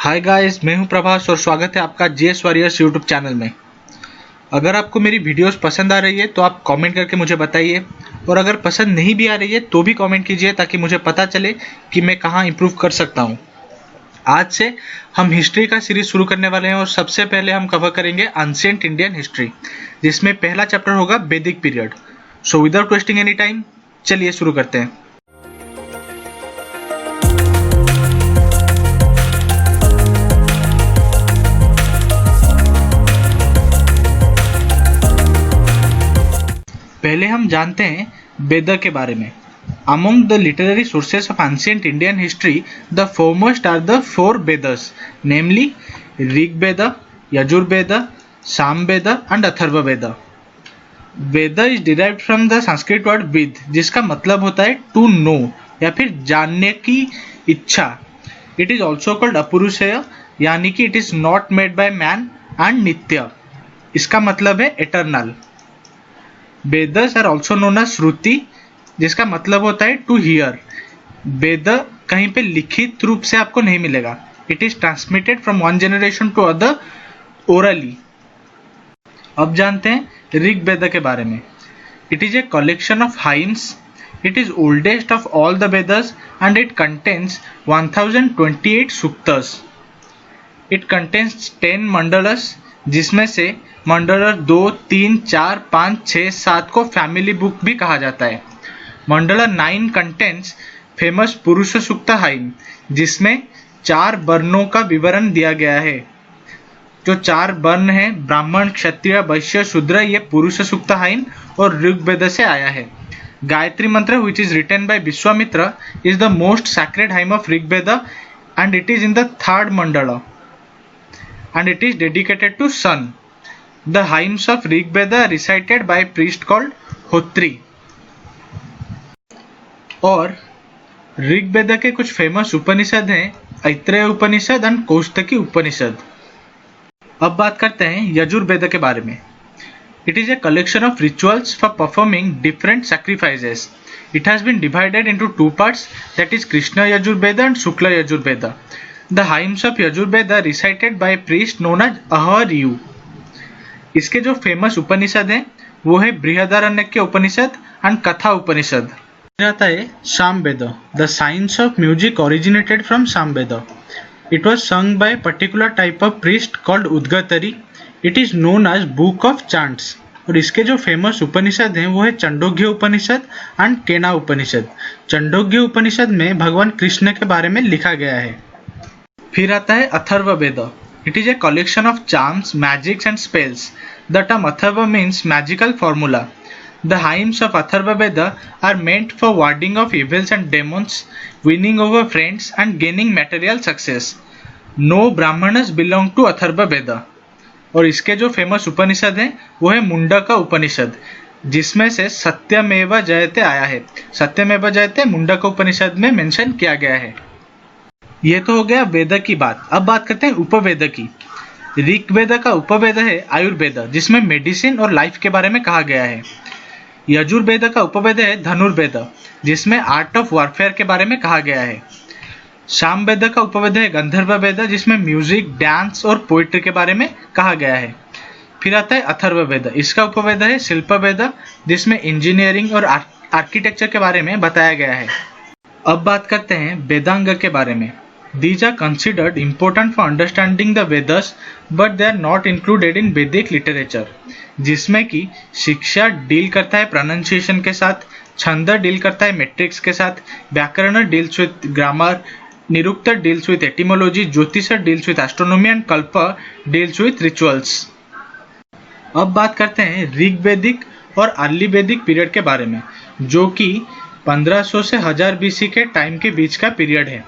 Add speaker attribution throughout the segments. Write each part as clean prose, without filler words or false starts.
Speaker 1: Hi guys, मैं हूं प्रभास और स्वागत है आपका जीएस वॉरियर्स यूट्यूब चैनल में। अगर आपको मेरी वीडियोस पसंद आ रही है तो आप कमेंट करके मुझे बताइए, और अगर पसंद नहीं भी आ रही है तो भी कमेंट कीजिए ताकि मुझे पता चले कि मैं कहां इंप्रूव कर सकता हूं। आज से हम हिस्ट्री का सीरीज शुरू करने वाले हैं और सबसे पहले हम कवर करेंगे एंशिएंट इंडियन हिस्ट्री, जिसमें पहला चैप्टर होगा वैदिक period. So without wasting any time, चलिए शुरू करते हैं। पहले हम जानते हैं वेद के बारे में। Among the literary sources of ancient Indian history, the foremost are the four Vedas, namely Rig Veda, Yajur Veda, Sam Veda and Atharva Veda. Veda is derived from the Sanskrit word vid, जिसका मतलब होता है to know या फिर जानने की इच्छा। It is also called अपुरुषेय, यानी कि it is not made by man, and नित्य, इसका मतलब है eternal. Vedas are also known as Shruti, जिसका मतलब होता है टू हियर। वेद कहीं पे लिखित रूप से आपको नहीं मिलेगा, it is transmitted from one generation to other orally. अब जानते हैं ऋग वेद के बारे में। It is a collection of hymns, it is oldest of all the Vedas and it contains 1028 suktas. It contains 10 mandalas, जिसमें से मंडल 2, 3, 4, 5, 6, 7 को फैमिली बुक भी कहा जाता है। मंडल 9 कंटेंट्स फेमस पुरुष सूक्त हाइम, जिसमें 4 वर्णों का विवरण दिया गया है। जो 4 वर्ण हैं, ब्राह्मण, क्षत्रिय, वैश्य, शूद्र, ये पुरुष सूक्त हाइम और ऋग्वेद से आया है। Gayatri Mantra which is written by Vishwamitra is the most sacred hymn of Rigveda and it is in the 3rd mandala and it is dedicated to sun. The hymns of Rig Veda are recited by a priest called Hotri. और ऋग वेद के कुछ famous उपनिषद हैं, ऐत्रेय उपनिषद and कौस्तकी उपनिषद। अब बात करते हैं यजुर वेद के बारे में। It is a collection of rituals for performing different sacrifices. It has been divided into 2 parts, that is Krishna Yajur Veda and Shukla Yajur Veda. The hymns of Yajur Veda recited by a priest known as Aharyu. इसके जो famous उपनिषद हैं वो है Brihadaranyaka Upanishad and कथा उपनिषद। आता है Sama Veda. The science of music originated from Sama Veda. It was सung by a particular type of priest called Udgatri. It is known as book of chants. और इसके जो फेमस उपनिषद हैं वो है चंडोग्य उपनिषद एंड केना उपनिषद। चंडोग्य उपनिषद में भगवान कृष्ण के बारे में लिखा गया है। फिर आता है Atharva Veda. It is a collection of charms, magics and spells. The term Atharva means magical formula. The hymns of Atharva Veda are meant for warding off evils and demons, winning over friends and gaining material success. No Brahmanas belong to Atharva Veda. और इसके जो famous उपनिषद हैं वो है मुंडक उपनिषद, जिसमें से सत्यमेव जयते आया है। सत्यमेव जयते मुंडक उपनिषद में मेंशन किया गया है। ये तो हो गया वेद की बात। अब बात करते हैं उपवेद की। ऋग्वेद का उपवेद है आयुर्वेद, जिसमें मेडिसिन और लाइफ के बारे में कहा गया है। यजुर्वेद का उपवेद है धनुर्वेद, जिसमें आर्ट ऑफ वॉरफेयर के बारे में कहा गया है। सामवेद का उपवेद है गंधर्व वेद, जिसमें म्यूजिक, डांस और पोइट्री के बारे में कहा गया है। फिर आता है अथर्व वेद। इसका उपवेद है शिल्प वेद, जिसमें इंजीनियरिंग और आर्किटेक्चर के बारे में बताया गया है। अब बात करते हैं वेदांग के बारे में। These are considered important for understanding the Vedas, but they are not included in Vedic literature. जिसमें कि शिक्षा डील करता है प्रोनाउंसिएशन के साथ, छंद डील करता है मेट्रिक्स के साथ, Vyakarana deals with grammar, Nirukta deals with etymology, Jyotish deals with astronomy and Kalpa deals with rituals. अब बात करते हैं ऋग्वेदिक और अर्ली वैदिक पीरियड के बारे में, जो कि 1500 से 1000 BC के टाइम के बीच का पीरियड है।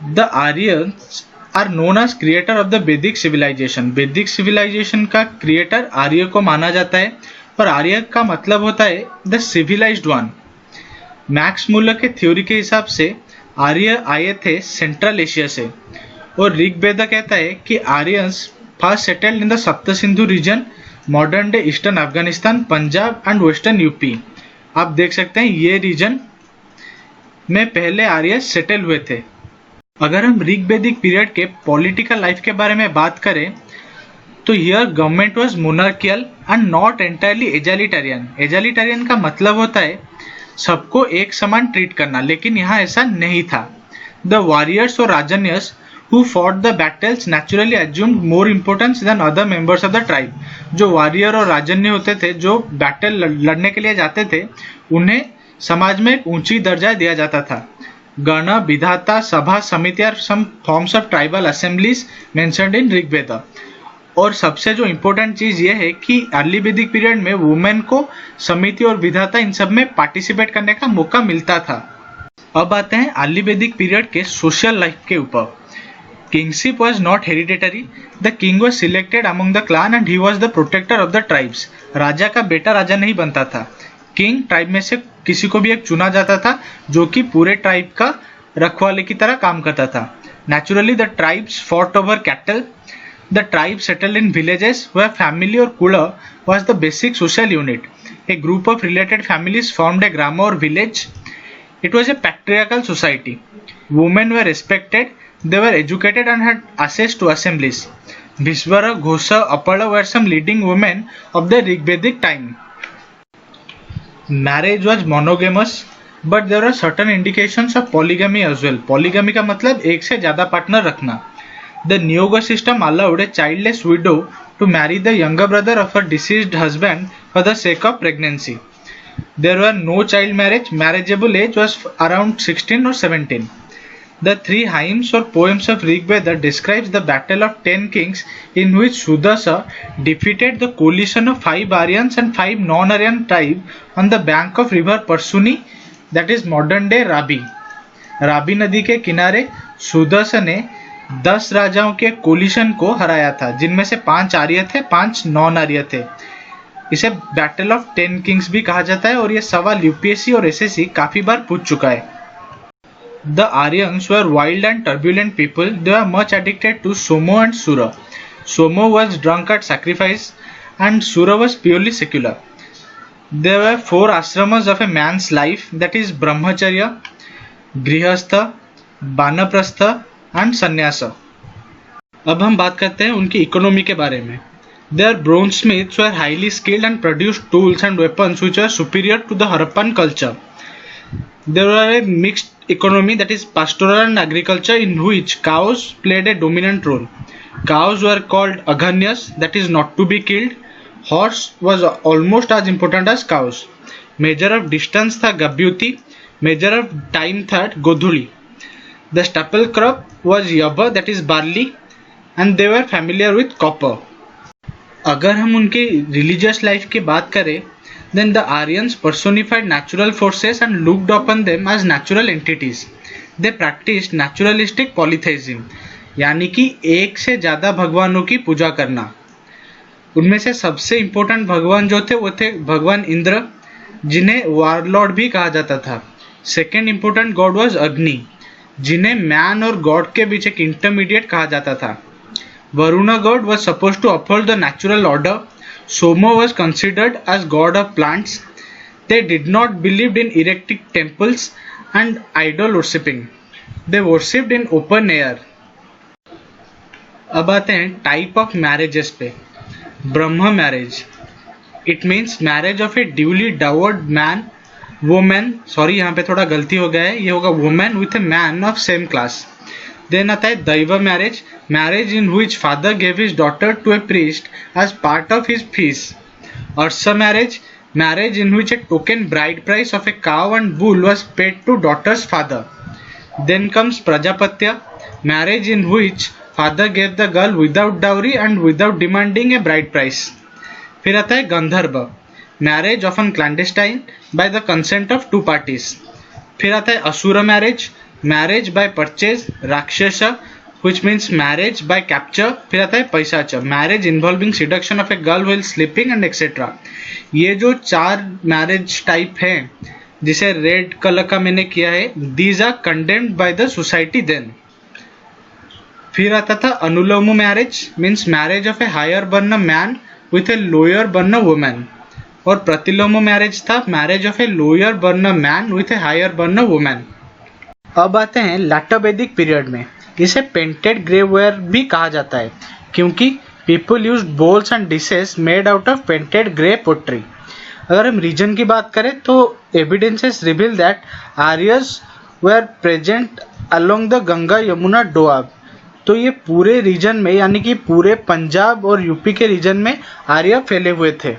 Speaker 1: The Aryans are known as creator of the Vedic civilization. वैदिक सिविलाइजेशन का क्रिएटर आर्य को माना जाता है, और आर्य का मतलब होता है the civilised one. Max Muller के थ्योरी के हिसाब से आर्य आए थे सेंट्रल एशिया से, और ऋग्वेद कहता है कि Aryans first settled in the Sapta Sindhu region, modern day eastern Afghanistan, Punjab and western UP. आप देख सकते हैं ये रीजन में पहले आर्य सेटल हुए थे। अगर हम ऋग्वेदिक पीरियड के पॉलिटिकल लाइफ के बारे में बात करें तो here government was monarchial and not entirely egalitarian. Egalitarian का मतलब होता है सबको एक समान ट्रीट करना, लेकिन यहाँ ऐसा नहीं था। द वॉरियर्स और राजन्यस who fought the battles naturally assumed more importance than other members of the tribe। जो वॉरियर और राजन्य होते थे, जो बैटल लड़ने के लिए जाते थे, उन्हें समाज में एक ऊंची दर्जा दिया जाता था। गण, विधाता, सभा, समिति और some forms of tribal assemblies mentioned in Rigveda. और सबसे जो इम्पोर्टेंट चीज ये है कि अर्ली वैदिक पीरियड में वुमेन को समिति और विधाता इन सब में पार्टिसिपेट करने का मौका मिलता था। अब आते हैं अर्ली वैदिक पीरियड के सोशल लाइफ के ऊपर। Kingship was not hereditary. The king was selected among the clan and he was the protector of the tribes। राजा का बेटा राजा नहीं बनता था। किंग ट्राइब में से किसी को भी एक चुना जाता था जो कि पूरे ट्राइब का रखवाले की तरह काम करता था। Naturally, the tribes fought over cattle. The tribe settled in villages where family or kula was the basic social unit। A group of related families formed a grama or village। It was a patriarchal society। Women were respected। They were educated and had access to assemblies। Vishwara, Ghosha, Apala were some leading women of the Rigvedic time। Marriage was monogamous, but there were certain indications of polygamy as well। Polygamy का मतलब एक से ज़्यादा partner रखना। The Niyoga system allowed a childless widow to marry the younger brother of her deceased husband for the sake of pregnancy। There were no child marriage। Marriageable age was around 16 or 17। The three hymns or poems of Rigveda describes the battle of 10 kings in which Sudasa defeated the coalition of 5 Aryans and 5 non-Aryan tribes on the bank of river Parsuni, that is modern day Rabi। राबी नदी के किनारे सुदसा ने 10 राजाओं के collision को हराया था, जिनमें से 5 आर्य थे, 5 नॉन आर्य थे। इसे बैटल ऑफ 10 किंग्स भी कहा जाता है और यह सवाल यूपीएससी और एसएससी काफी बार पूछ चुका है। The Aryans were wild and turbulent people। They were much addicted to Somo and Sura। Somo was drunk at sacrifice and Sura was purely secular। There were 4 ashramas of a man's life, that is Brahmacharya, Grihastha, Banaprastha and Sannyasa। अब हम बात करते हैं उनकी economy के बारे में। Their bronze smiths were highly skilled and produced tools and weapons which were superior to the Harappan culture। There were a mixed economy, that is pastoral and agriculture, in which cows played a dominant role। Cows were called aghanyas, that is not to be killed। Horse was almost as important as cows। Measure of distance था gabyuti। Measure of time था godhuli। The staple crop was yaba, that is barley, and they were familiar with copper। अगर हम उनके religious life की बात करें, then the Aryans personified natural forces and looked upon them as natural entities। They practiced naturalistic polytheism, यानी कि एक से ज़्यादा भगवानों की पूजा करना। उनमें से सबसे इम्पोर्टेंट भगवान जो थे वो थे भगवान इंद्र, जिन्हें वारलॉर्ड भी कहा जाता था। सेकेंड इम्पोर्टेंट गॉड वाज अग्नि, जिन्हें मैन और गॉड के बीच एक इंटरमीडिएट कहा जाता था। Varuna God was supposed to uphold the natural order। Somo was considered as god of plants। They did not believe in erecting temples and idol worshipping। They worshipped in open air। अब आते हैं type of marriages पे। Brahma marriage, it means marriage of a duly dowered man women, sorry यहाँ पे थोड़ा गलती हो गया है, ये होगा women with a man of same class. Then आता है Daiva marriage, marriage in which father gave his daughter to a priest as part of his fees. Arsha marriage, marriage in which a token bride price of a cow and bull was paid to daughter's father। Then comes प्रजापत्य, marriage in which father gave the girl without dowry and without demanding a bride price। फिर आता है गंधर्व, marriage often clandestine by the consent of 2 parties। फिर आता है Asura marriage, marriage by purchase, Rakshasa which means marriage by capture। फिर आता है Paishacha, marriage involving seduction of a girl while sleeping and etc। ये जो 4 मैरिज टाइप हैं जिसे रेड कलर का मैंने किया है, these are condemned by the society then। फिर आता था Anuloma marriage, means marriage of a higher varna man with a lower varna women. और प्रतिलोम मैरिज था marriage of a lower varna man with a higher varna women. अब आते हैं लेटर वैदिक पीरियड में। इसे पेंटेड ग्रेवेयर भी कहा जाता है क्योंकि people use bowls and dishes made out of painted grey pottery. अगर हम रीजन की बात करें तो evidences reveal that Aryas were present along the Ganga Yamuna Doab. तो ये पूरे रीजन में यानी कि पूरे पंजाब और यूपी के रीजन में आर्य फैले हुए थे।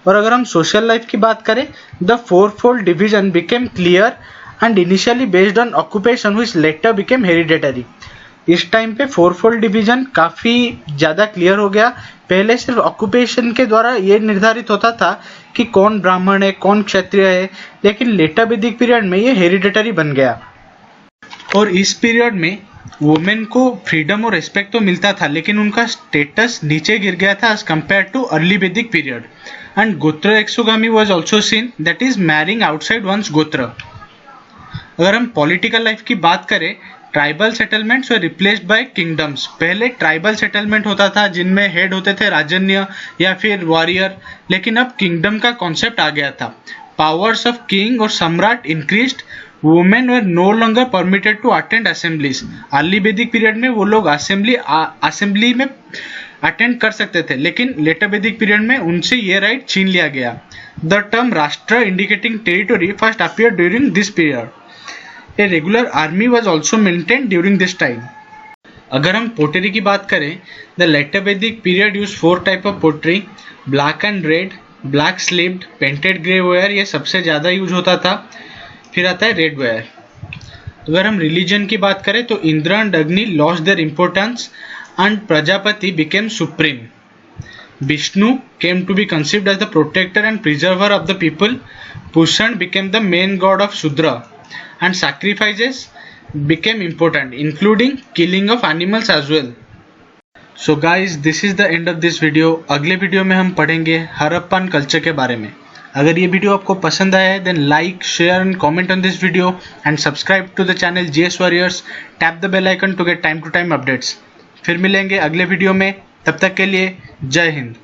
Speaker 1: और अगर हम सोशल लाइफ की बात करें, the fourfold division became clear and initially based on occupation which later became hereditary. इस टाइम पे फोरफोल्ड डिवीजन काफ़ी ज़्यादा क्लियर हो गया। पहले सिर्फ ऑक्यूपेशन के द्वारा ये निर्धारित होता था कि कौन ब्राह्मण है कौन क्षत्रिय है, लेकिन लेटर वैदिक पीरियड में ये हेरिडेटरी बन गया। और इस पीरियड में वुमेन को फ्रीडम और रेस्पेक्ट तो मिलता था, लेकिन उनका स्टेटस नीचे गिर गया था as compare to early Vedic period. And gotra exogamy was also seen, that is marrying outside one's gotra. अगर हम पॉलिटिकल लाइफ की बात करें, tribal settlements were replaced by kingdoms. पहले ट्राइबल सेटलमेंट होता था जिनमें हेड होते थे राजन्य या फिर वॉरियर, लेकिन अब किंगडम का कॉन्सेप्ट आ गया था। पावर्स ऑफ किंग और samrat increased. Women were no longer permitted to attend assemblies. Early Vedic period में वो लोग असेंबली में अटेंड कर सकते थे, लेकिन लेटर वैदिक पीरियड में उनसे ये राइट छीन लिया गया। द टर्म राष्ट्र indicating territory first appear during this period. A regular army was also maintained during this time. अगर हम पोटरी की बात करें, the later Vedic period used 4 type of pottery, black and red, black sleeved, painted grey ware, ये सबसे ज़्यादा use होता था। फिर आता है रेड वेयर। अगर हम रिलीजन की बात करें तो इंद्र एंड अग्नि lost their importance and Prajapati became supreme. Vishnu came to be conceived as the protector and preserver of the people. Pushan became the main god of Shudra. And sacrifices became important, including killing of animals as well. So guys, this is the end of this video. अगले video में हम पढ़ेंगे Harappan culture के बारे में। अगर ये video आपको पसंद आया है then like share and comment on this video and subscribe to the channel GS Warriors. Tap the bell icon to get time to time updates. फिर मिलेंगे अगले वीडियो में, तब तक के लिए जय हिंद।